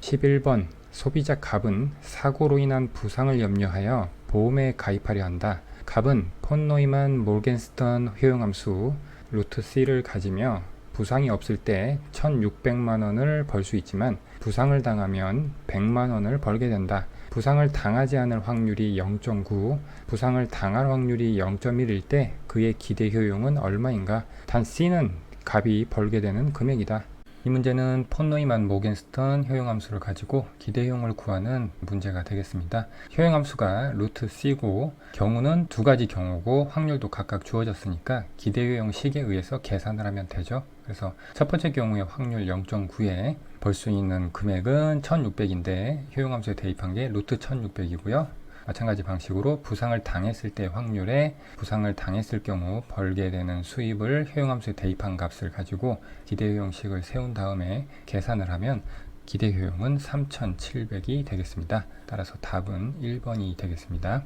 11번 소비자 갑은 사고로 인한 부상을 염려하여 보험에 가입하려 한다. 갑은 폰 노이만 모겐스턴 효용함수 루트 C를 가지며 부상이 없을 때 1600만 원을 벌 수 있지만 부상을 당하면 100만 원을 벌게 된다. 부상을 당하지 않을 확률이 0.9, 부상을 당할 확률이 0.1일 때 그의 기대 효용은 얼마인가? 단 C는 갑이 벌게 되는 금액이다. 이 문제는 폰 노이만 모겐스턴 효용함수를 가지고 기대효용을 구하는 문제가 되겠습니다. 효용함수가 루트 C고 경우는 두 가지 경우고 확률도 각각 주어졌으니까 기대효용 식에 의해서 계산을 하면 되죠. 그래서 첫 번째 경우의 확률 0.9에 벌 수 있는 금액은 1600인데 효용함수에 대입한 게 루트 1600이고요. 마찬가지 방식으로 부상을 당했을 때 확률에 부상을 당했을 경우 벌게 되는 수입을 효용함수에 대입한 값을 가지고 기대효용식을 세운 다음에 계산을 하면 기대효용은 3700이 되겠습니다. 따라서 답은 1번이 되겠습니다.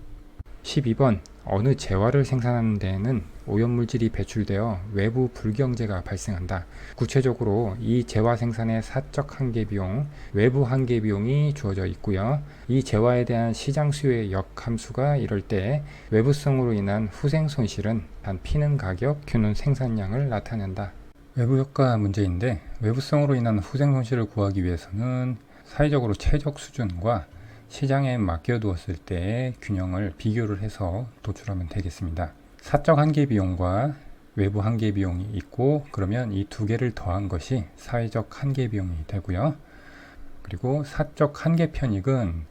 12번 어느 재화를 생산하는 데에는 오염물질이 배출되어 외부 불경제가 발생한다. 구체적으로 이 재화 생산의 사적 한계비용, 외부 한계비용이 주어져 있고요. 이 재화에 대한 시장 수요의 역함수가 이럴 때 외부성으로 인한 후생 손실은 단 P는 가격, Q는 생산량을 나타낸다. 외부 효과 문제인데 외부성으로 인한 후생 손실을 구하기 위해서는 사회적으로 최적 수준과 시장에 맡겨두었을 때의 균형을 비교를 해서 도출하면 되겠습니다. 사적 한계 비용과 외부 한계 비용이 있고 그러면 이 두 개를 더한 것이 사회적 한계 비용이 되고요. 그리고 사적 한계 편익은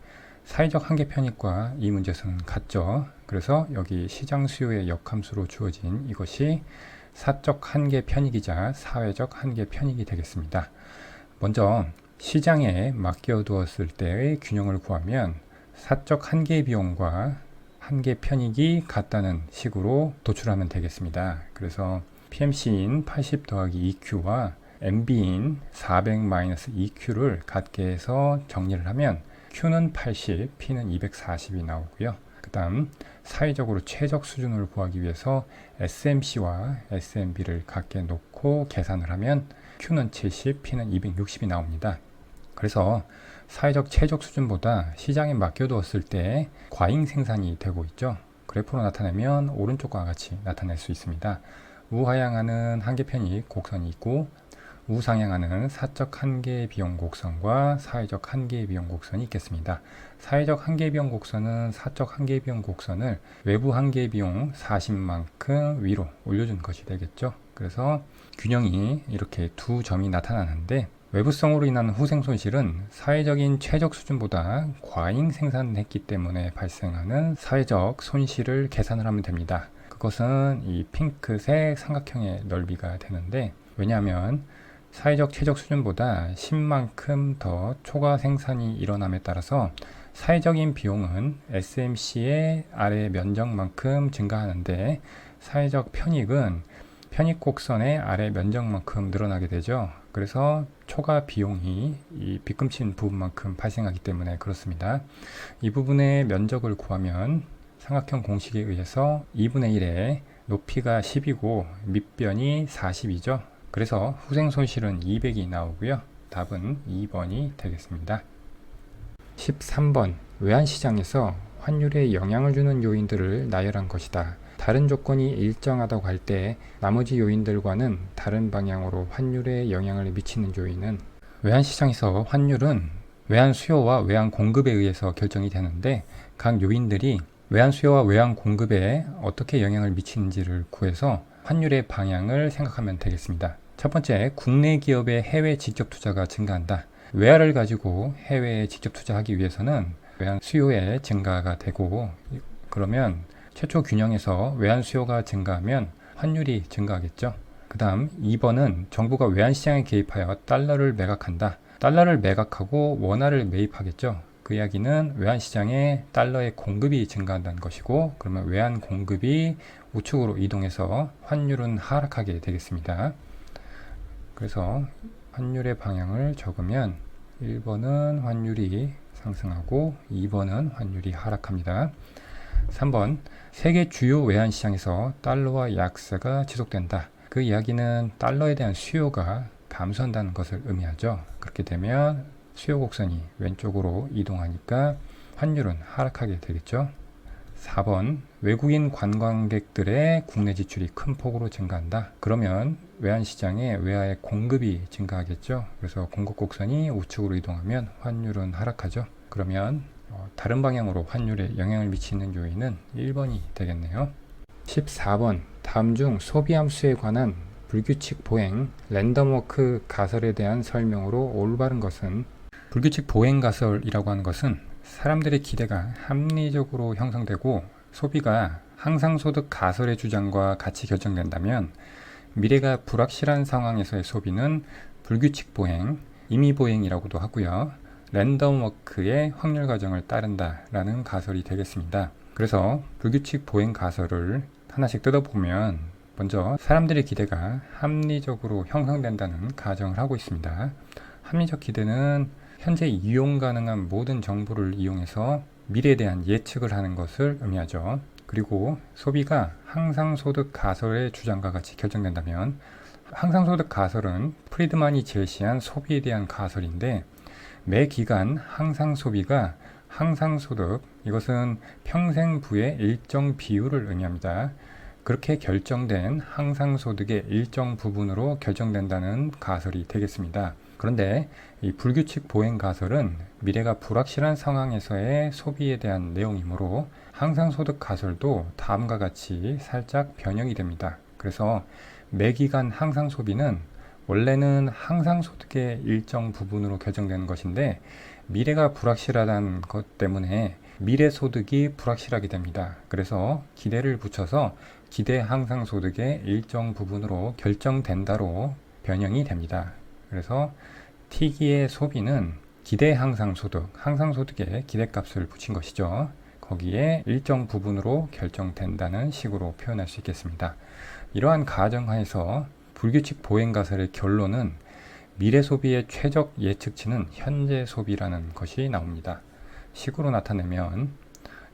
사회적 한계 편익과 이 문제에서는 같죠. 그래서 여기 시장 수요의 역함수로 주어진 이것이 사적 한계 편익이자 사회적 한계 편익이 되겠습니다. 먼저 시장에 맡겨두었을 때의 균형을 구하면 사적 한계 비용과 한계 편익이 같다는 식으로 도출하면 되겠습니다. 그래서 PMC인 80 더하기 EQ와 MB인 400-EQ를 같게 해서 정리를 하면 Q는 80, P는 240이 나오고요. 그 다음 사회적으로 최적 수준을 구하기 위해서 SMC와 SMB를 같게 놓고 계산을 하면 Q는 70, P는 260이 나옵니다. 그래서 사회적 최적 수준보다 시장에 맡겨두었을 때 과잉 생산이 되고 있죠. 그래프로 나타내면 오른쪽과 같이 나타낼 수 있습니다. 우하향하는 한계 편익 곡선이 있고 우상향하는 사적 한계 비용 곡선과 사회적 한계 비용 곡선이 있겠습니다. 사회적 한계 비용 곡선은 사적 한계 비용 곡선을 외부 한계 비용 40만큼 위로 올려준 것이 되겠죠. 그래서 균형이 이렇게 두 점이 나타나는데 외부성으로 인한 후생 손실은 사회적인 최적 수준보다 과잉 생산했기 때문에 발생하는 사회적 손실을 계산을 하면 됩니다. 그것은 이 핑크색 삼각형의 넓이가 되는데 왜냐하면 사회적 최적 수준보다 10만큼 더 초과 생산이 일어남에 따라서 사회적인 비용은 SMC의 아래 면적만큼 증가하는데 사회적 편익은 편익 곡선의 아래 면적만큼 늘어나게 되죠. 그래서 초과 비용이 이 빗금친 부분만큼 발생하기 때문에 그렇습니다. 이 부분의 면적을 구하면 삼각형 공식에 의해서 2분의 1에 높이가 10이고 밑변이 40이죠. 그래서 후생 손실은 200이 나오고요. 답은 2번이 되겠습니다. 13번 외환시장에서 환율에 영향을 주는 요인들을 나열한 것이다. 다른 조건이 일정하다고 할 때 나머지 요인들과는 다른 방향으로 환율에 영향을 미치는 요인은 외환시장에서 환율은 외환 수요와 외환 공급에 의해서 결정이 되는데 각 요인들이 외환 수요와 외환 공급에 어떻게 영향을 미치는지를 구해서 환율의 방향을 생각하면 되겠습니다. 첫 번째, 국내 기업의 해외 직접 투자가 증가한다. 외화를 가지고 해외에 직접 투자하기 위해서는 외환 수요의 증가가 되고 그러면 최초 균형에서 외환 수요가 증가하면 환율이 증가하겠죠. 그 다음 2번은 정부가 외환시장에 개입하여 달러를 매각한다. 달러를 매각하고 원화를 매입하겠죠. 그 이야기는 외환시장에 달러의 공급이 증가한다는 것이고 그러면 외환 공급이 우측으로 이동해서 환율은 하락하게 되겠습니다. 그래서 환율의 방향을 적으면 1번은 환율이 상승하고 2번은 환율이 하락합니다. 3번 세계 주요 외환시장에서 달러와 약세가 지속된다. 그 이야기는 달러에 대한 수요가 감소한다는 것을 의미하죠. 그렇게 되면 수요 곡선이 왼쪽으로 이동하니까 환율은 하락하게 되겠죠. 4번, 외국인 관광객들의 국내 지출이 큰 폭으로 증가한다. 그러면 외환시장에 외화의 공급이 증가하겠죠. 그래서 공급 곡선이 우측으로 이동하면 환율은 하락하죠. 그러면 다른 방향으로 환율에 영향을 미치는 요인은 1번이 되겠네요. 14번, 다음 중 소비 함수에 관한 불규칙 보행, 랜덤워크 가설에 대한 설명으로 올바른 것은? 불규칙 보행 가설이라고 하는 것은 사람들의 기대가 합리적으로 형성되고 소비가 항상소득 가설의 주장과 같이 결정된다면 미래가 불확실한 상황에서의 소비는 불규칙 보행, 임의 보행이라고도 하고요. 랜덤워크의 확률 과정을 따른다라는 가설이 되겠습니다. 그래서 불규칙 보행 가설을 하나씩 뜯어보면 먼저 사람들의 기대가 합리적으로 형성된다는 가정을 하고 있습니다. 합리적 기대는 현재 이용 가능한 모든 정보를 이용해서 미래에 대한 예측을 하는 것을 의미하죠. 그리고 소비가 항상소득 가설의 주장과 같이 결정된다면 항상소득 가설은 프리드만이 제시한 소비에 대한 가설인데 매 기간 항상소비가 항상소득, 이것은 평생부의 일정 비율을 의미합니다. 그렇게 결정된 항상소득의 일정 부분으로 결정된다는 가설이 되겠습니다. 그런데 이 불규칙 보행 가설은 미래가 불확실한 상황에서의 소비에 대한 내용이므로 항상소득 가설도 다음과 같이 살짝 변형이 됩니다. 그래서 매기간 항상소비는 원래는 항상소득의 일정 부분으로 결정되는 것인데 미래가 불확실하다는 것 때문에 미래소득이 불확실하게 됩니다. 그래서 기대를 붙여서 기대 항상소득의 일정 부분으로 결정된다로 변형이 됩니다. 그래서 T기의 소비는 기대 항상소득, 항상소득에 기대값을 붙인 것이죠. 거기에 일정 부분으로 결정된다는 식으로 표현할 수 있겠습니다. 이러한 가정하에서 불규칙 보행 가설의 결론은 미래 소비의 최적 예측치는 현재 소비라는 것이 나옵니다. 식으로 나타내면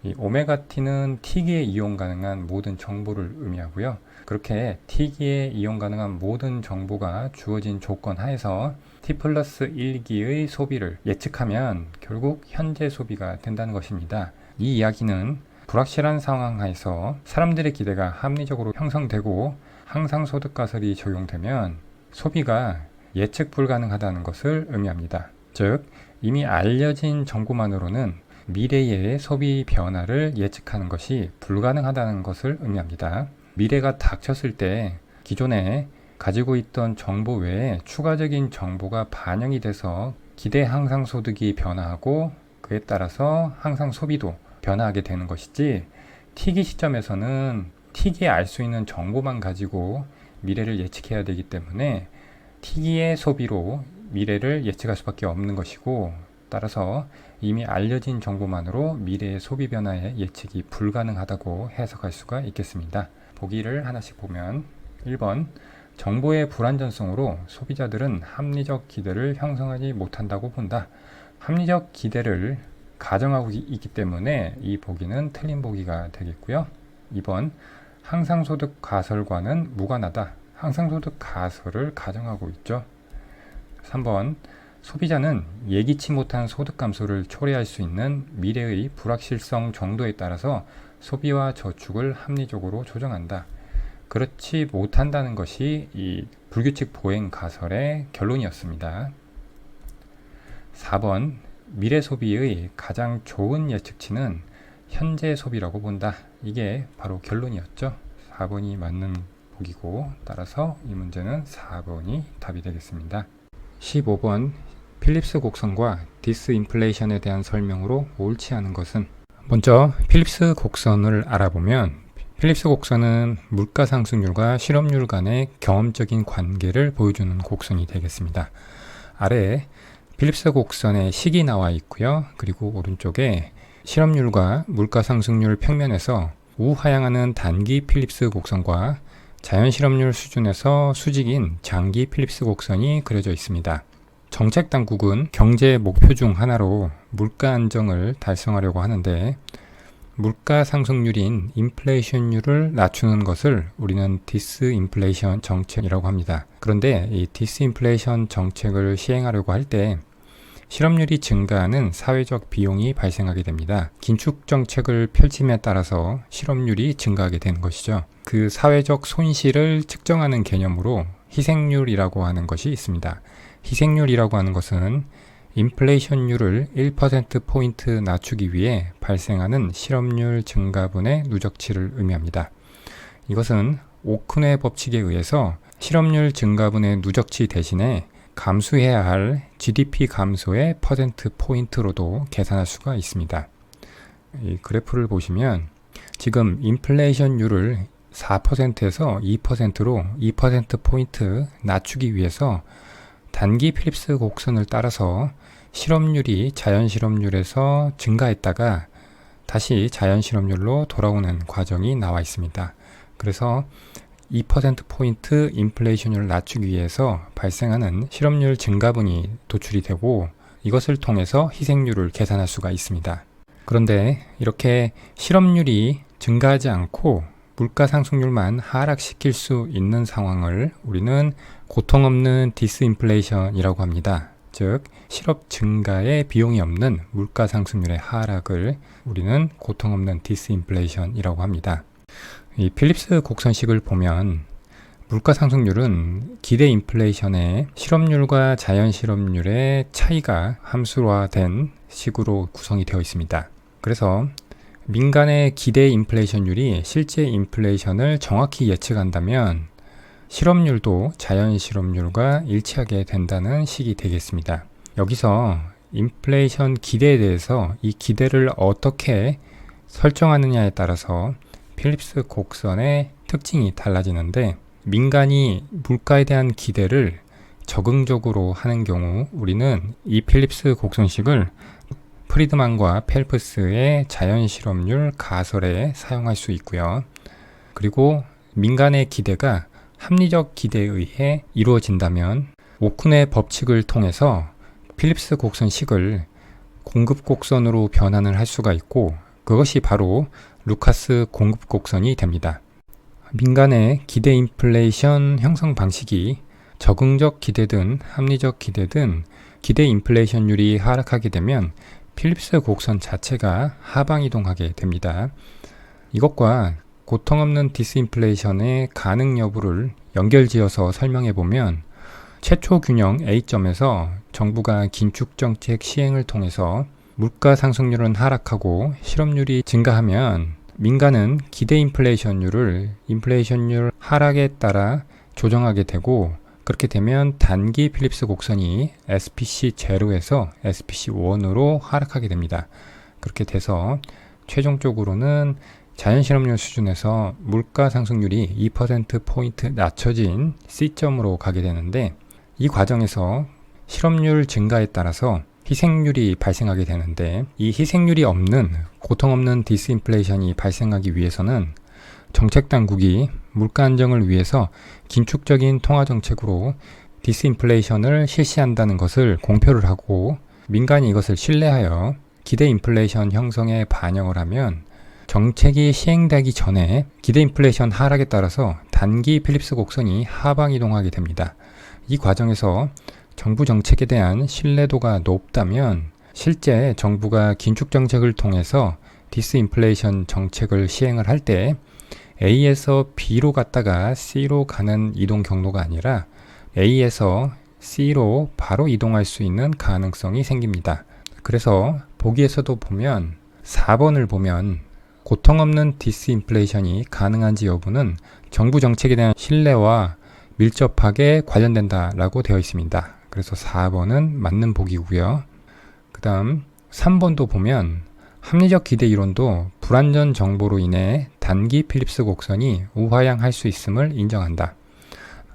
이 오메가 T는 T기에 이용 가능한 모든 정보를 의미하고요. 그렇게 T기에 이용 가능한 모든 정보가 주어진 조건 하에서 T 플러스 1기의 소비를 예측하면 결국 현재 소비가 된다는 것입니다. 이 이야기는 불확실한 상황 하에서 사람들의 기대가 합리적으로 형성되고 항상소득 가설이 적용되면 소비가 예측 불가능하다는 것을 의미합니다. 즉, 이미 알려진 정보만으로는 미래의 소비 변화를 예측하는 것이 불가능하다는 것을 의미합니다. 미래가 닥쳤을 때 기존에 가지고 있던 정보 외에 추가적인 정보가 반영이 돼서 기대 항상소득이 변화하고 그에 따라서 항상소비도 변화하게 되는 것이지 T기 시점에서는 T기에 알 수 있는 정보만 가지고 미래를 예측해야 되기 때문에 T기의 소비로 미래를 예측할 수밖에 없는 것이고 따라서 이미 알려진 정보만으로 미래의 소비 변화의 예측이 불가능하다고 해석할 수가 있겠습니다. 보기를 하나씩 보면 1번 정보의 불안전성으로 소비자들은 합리적 기대를 형성하지 못한다고 본다. 합리적 기대를 가정하고 있기 때문에 이 보기는 틀린 보기가 되겠고요. 2번 항상소득 가설과는 무관하다. 항상소득 가설을 가정하고 있죠. 3번 소비자는 예기치 못한 소득 감소를 초래할 수 있는 미래의 불확실성 정도에 따라서 소비와 저축을 합리적으로 조정한다. 그렇지 못한다는 것이 이 불규칙 보행 가설의 결론이었습니다. 4번 미래 소비의 가장 좋은 예측치는 현재 소비라고 본다. 이게 바로 결론이었죠. 4번이 맞는 보기고 따라서 이 문제는 4번이 답이 되겠습니다. 15번 필립스 곡선과 디스인플레이션에 대한 설명으로 옳지 않은 것은? 먼저 필립스 곡선을 알아보면 필립스 곡선은 물가 상승률과 실업률 간의 경험적인 관계를 보여주는 곡선이 되겠습니다. 아래에 필립스 곡선의 식이 나와 있고요. 그리고 오른쪽에 실업률과 물가 상승률 평면에서 우하향하는 단기 필립스 곡선과 자연 실업률 수준에서 수직인 장기 필립스 곡선이 그려져 있습니다. 정책 당국은 경제 목표 중 하나로 물가 안정을 달성하려고 하는데 물가 상승률인 인플레이션율을 낮추는 것을 우리는 디스인플레이션 정책이라고 합니다. 그런데 이 디스인플레이션 정책을 시행하려고 할 때 실업률이 증가하는 사회적 비용이 발생하게 됩니다. 긴축 정책을 펼침에 따라서 실업률이 증가하게 되는 것이죠. 그 사회적 손실을 측정하는 개념으로 희생률이라고 하는 것이 있습니다. 희생률이라고 하는 것은 인플레이션율을 1%포인트 낮추기 위해 발생하는 실업률 증가분의 누적치를 의미합니다. 이것은 오큰의 법칙에 의해서 실업률 증가분의 누적치 대신에 감수해야 할 GDP 감소의 퍼센트포인트로도 계산할 수가 있습니다. 이 그래프를 보시면 지금 인플레이션율을 4%에서 2%로 2%포인트 낮추기 위해서 단기 필립스 곡선을 따라서 실업률이 자연 실업률에서 증가했다가 다시 자연 실업률로 돌아오는 과정이 나와 있습니다. 그래서 2%포인트 인플레이션율을 낮추기 위해서 발생하는 실업률 증가분이 도출이 되고 이것을 통해서 희생률을 계산할 수가 있습니다. 그런데 이렇게 실업률이 증가하지 않고 물가 상승률만 하락시킬 수 있는 상황을 우리는 고통 없는 디스인플레이션이라고 합니다. 즉 실업 증가에 비용이 없는 물가 상승률의 하락을 우리는 고통 없는 디스인플레이션이라고 합니다. 이 필립스 곡선식을 보면 물가 상승률은 기대 인플레이션의 실업률과 자연 실업률의 차이가 함수화된 식으로 구성이 되어 있습니다. 그래서 민간의 기대 인플레이션율이 실제 인플레이션을 정확히 예측한다면 실업률도 자연 실업률과 일치하게 된다는 식이 되겠습니다. 여기서 인플레이션 기대에 대해서 이 기대를 어떻게 설정하느냐에 따라서 필립스 곡선의 특징이 달라지는데 민간이 물가에 대한 기대를 적응적으로 하는 경우 우리는 이 필립스 곡선식을 프리드만과 펠프스의 자연실업률 가설에 사용할 수 있고요. 그리고 민간의 기대가 합리적 기대에 의해 이루어진다면 오쿤의 법칙을 통해서 필립스 곡선식을 공급 곡선으로 변환을 할 수가 있고 그것이 바로 루카스 공급 곡선이 됩니다. 민간의 기대 인플레이션 형성 방식이 적응적 기대든 합리적 기대든 기대 인플레이션율이 하락하게 되면 필립스 곡선 자체가 하방 이동하게 됩니다. 이것과 고통 없는 디스인플레이션의 가능 여부를 연결지어서 설명해 보면 최초 균형 A점에서 정부가 긴축 정책 시행을 통해서 물가 상승률은 하락하고 실업률이 증가하면 민간은 기대 인플레이션율을 인플레이션율 하락에 따라 조정하게 되고 그렇게 되면 단기 필립스 곡선이 SPC 0에서 SPC 1으로 하락하게 됩니다. 그렇게 돼서 최종적으로는 자연 실업률 수준에서 물가 상승률이 2%포인트 낮춰진 C점으로 가게 되는데 이 과정에서 실업률 증가에 따라서 희생률이 발생하게 되는데 이 희생률이 없는 고통 없는 디스인플레이션이 발생하기 위해서는 정책 당국이 물가 안정을 위해서 긴축적인 통화 정책으로 디스인플레이션을 실시한다는 것을 공표를 하고 민간이 이것을 신뢰하여 기대 인플레이션 형성에 반영을 하면 정책이 시행되기 전에 기대 인플레이션 하락에 따라서 단기 필립스 곡선이 하방 이동하게 됩니다. 이 과정에서 정부 정책에 대한 신뢰도가 높다면 실제 정부가 긴축 정책을 통해서 디스인플레이션 정책을 시행을 할 때 A에서 B로 갔다가 C로 가는 이동 경로가 아니라 A에서 C로 바로 이동할 수 있는 가능성이 생깁니다. 그래서 보기에서도 보면 4번을 보면 고통 없는 디스인플레이션이 가능한지 여부는 정부 정책에 대한 신뢰와 밀접하게 관련된다라고 되어 있습니다. 그래서 4번은 맞는 보기고요. 그 다음 3번도 보면 합리적 기대 이론도 불완전 정보로 인해 단기 필립스 곡선이 우하향할 수 있음을 인정한다.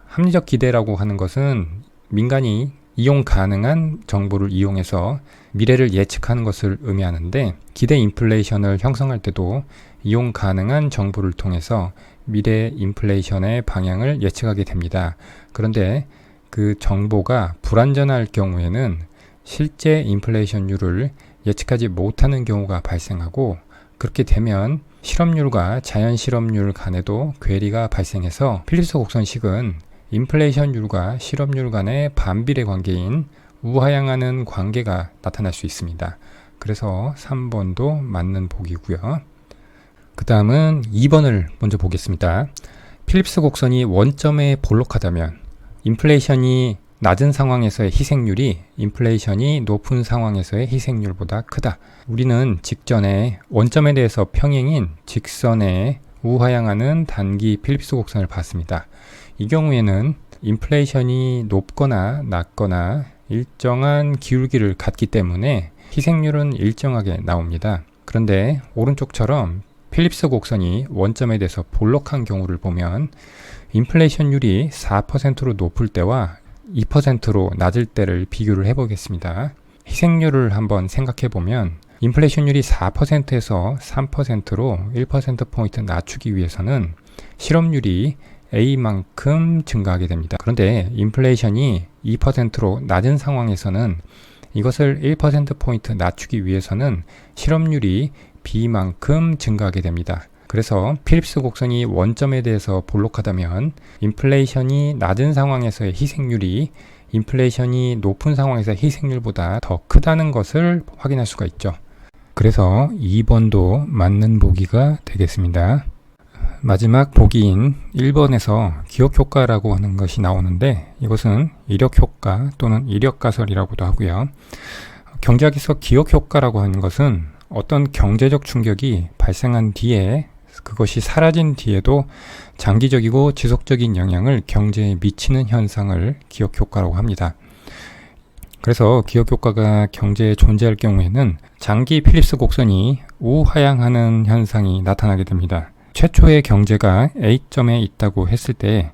합리적 기대라고 하는 것은 민간이 이용 가능한 정보를 이용해서 미래를 예측하는 것을 의미하는데 기대 인플레이션을 형성할 때도 이용 가능한 정보를 통해서 미래 인플레이션의 방향을 예측하게 됩니다. 그런데 그 정보가 불완전할 경우에는 실제 인플레이션율을 예측하지 못하는 경우가 발생하고 그렇게 되면 실업률과 자연 실업률 간에도 괴리가 발생해서 필립스 곡선식은 인플레이션율과 실업률 간의 반비례 관계인 우하향하는 관계가 나타날 수 있습니다. 그래서 3번도 맞는 보기고요. 그 다음은 2번을 먼저 보겠습니다. 필립스 곡선이 원점에 볼록하다면 인플레이션이 낮은 상황에서의 희생률이 인플레이션이 높은 상황에서의 희생률보다 크다. 우리는 직전에 원점에 대해서 평행인 직선에 우하향하는 단기 필립스 곡선을 봤습니다. 이 경우에는 인플레이션이 높거나 낮거나 일정한 기울기를 갖기 때문에 희생률은 일정하게 나옵니다. 그런데 오른쪽처럼 필립스 곡선이 원점에 대해서 볼록한 경우를 보면 인플레이션율이 4%로 높을 때와 2%로 낮을 때를 비교를 해보겠습니다. 희생률을 한번 생각해 보면 인플레이션율이 4%에서 3%로 1%포인트 낮추기 위해서는 실업률이 A만큼 증가하게 됩니다. 그런데 인플레이션이 2%로 낮은 상황에서는 이것을 1%포인트 낮추기 위해서는 실업률이 B만큼 증가하게 됩니다. 그래서 필립스 곡선이 원점에 대해서 볼록하다면 인플레이션이 낮은 상황에서의 희생률이 인플레이션이 높은 상황에서의 희생률보다 더 크다는 것을 확인할 수가 있죠. 그래서 2번도 맞는 보기가 되겠습니다. 마지막 보기인 1번에서 기억효과라고 하는 것이 나오는데 이것은 이력효과 또는 이력가설이라고도 하고요. 경제학에서 기억효과라고 하는 것은 어떤 경제적 충격이 발생한 뒤에 그것이 사라진 뒤에도 장기적이고 지속적인 영향을 경제에 미치는 현상을 기억효과라고 합니다. 그래서 기억효과가 경제에 존재할 경우에는 장기 필립스 곡선이 우하향하는 현상이 나타나게 됩니다. 최초의 경제가 A점에 있다고 했을 때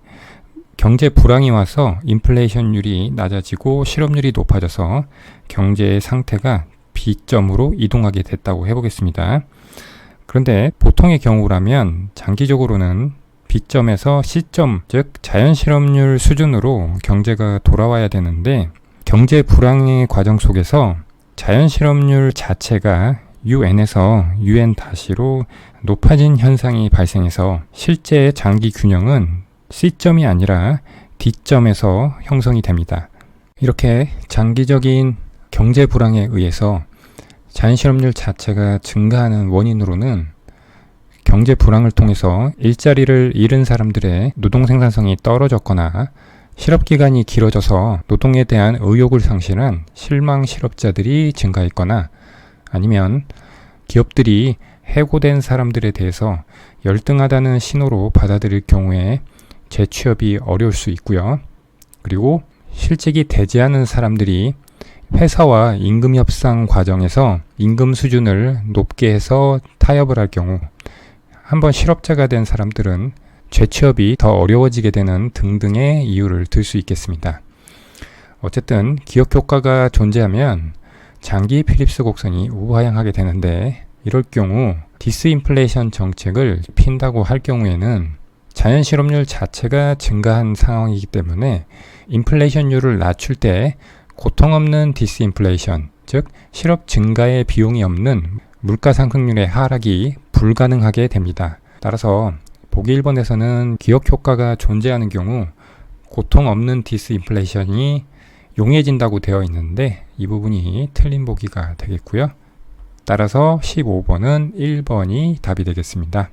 경제 불황이 와서 인플레이션율이 낮아지고 실업률이 높아져서 경제의 상태가 B점으로 이동하게 됐다고 해보겠습니다. 그런데 보통의 경우라면 장기적으로는 B점에서 C점, 즉 자연실업률 수준으로 경제가 돌아와야 되는데 경제 불황의 과정 속에서 자연실업률 자체가 UN에서 UN-로 높아진 현상이 발생해서 실제 장기 균형은 C점이 아니라 D점에서 형성이 됩니다. 이렇게 장기적인 경제 불황에 의해서 자연실업률 자체가 증가하는 원인으로는 경제 불황을 통해서 일자리를 잃은 사람들의 노동 생산성이 떨어졌거나 실업기간이 길어져서 노동에 대한 의욕을 상실한 실망 실업자들이 증가했거나 아니면 기업들이 해고된 사람들에 대해서 열등하다는 신호로 받아들일 경우에 재취업이 어려울 수 있고요. 그리고 실직이 되지 않은 사람들이 회사와 임금 협상 과정에서 임금 수준을 높게 해서 타협을 할 경우 한번 실업자가 된 사람들은 재취업이 더 어려워지게 되는 등등의 이유를 들 수 있겠습니다. 어쨌든 기억효과가 존재하면 장기 필립스 곡선이 우하향하게 되는데 이럴 경우 디스인플레이션 정책을 핀다고 할 경우에는 자연실업률 자체가 증가한 상황이기 때문에 인플레이션율을 낮출 때 고통 없는 디스인플레이션, 즉 실업 증가의 비용이 없는 물가 상승률의 하락이 불가능하게 됩니다. 따라서 보기 1번에서는 기억효과가 존재하는 경우 고통 없는 디스인플레이션이 용이해진다고 되어 있는데 이 부분이 틀린 보기가 되겠고요. 따라서 15번은 1번이 답이 되겠습니다.